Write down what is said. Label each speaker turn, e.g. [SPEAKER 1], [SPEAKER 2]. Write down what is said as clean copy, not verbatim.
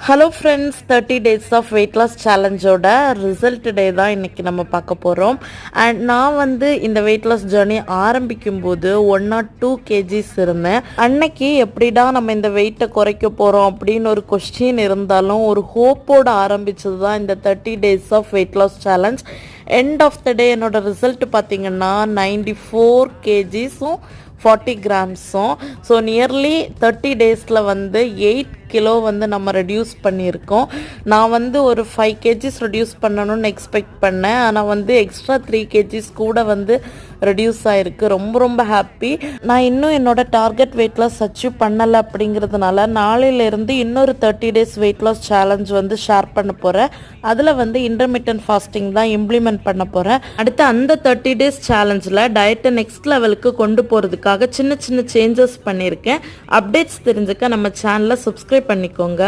[SPEAKER 1] Hello friends, 30 days of weight loss சேலஞ்சோட result day தான் இன்றைக்கி நம்ம பார்க்க போகிறோம். அண்ட் நான் இந்த வெயிட் லாஸ் ஜேர்னி ஆரம்பிக்கும் போது 102 கேஜிஸ் இருந்தேன். அன்னைக்கு எப்படிடா நம்ம இந்த வெயிட்டை குறைக்க போகிறோம் அப்படின்னு ஒரு கொஸ்டின் இருந்தாலும் ஒரு ஹோப்போடு ஆரம்பிச்சது தான் இந்த 30 days of weight loss challenge. End of the day என்னோட ரிசல்ட் பார்த்திங்கன்னா 94 கேஜிஸும் 40 கிராம்ஸும். ஸோ நியர்லி 30 டேஸில் 8 கிலோ நம்ம ரெடியூஸ் பண்ணியிருக்கோம். நான் ஒரு 5 கேஜிஸ் ரெடியூஸ் பண்ணணும்னு எக்ஸ்பெக்ட் பண்ணேன். ஆனால் எக்ஸ்ட்ரா 3 கேஜிஸ் கூட ரெடியூஸ் ஆகிருக்கு. ரொம்ப ரொம்ப ஹாப்பி. நான் இன்னும் என்னோட டார்கெட் வெயிட் லாஸ் அச்சீவ் பண்ணலை அப்படிங்கிறதுனால நாளையிலேருந்து இன்னொரு 30 days weight loss challenge share பண்ண போகிறேன். அதில் இன்டர்மிட்டன்ட் ஃபாஸ்டிங் தான் இம்ப்ளிமெண்ட் பண்ண போகிறேன். அடுத்து அந்த 30 டேஸ் சேலஞ்சில் டயட்டை நெக்ஸ்ட் லெவலுக்கு கொண்டு போகிறதுக்காக சின்ன சின்ன சேஞ்சஸ் பண்ணியிருக்கேன். அப்டேட்ஸ் தெரிஞ்சுக்க நம்ம சேனலை சப்ஸ்கிரைப் பண்ணிக்கோங்க.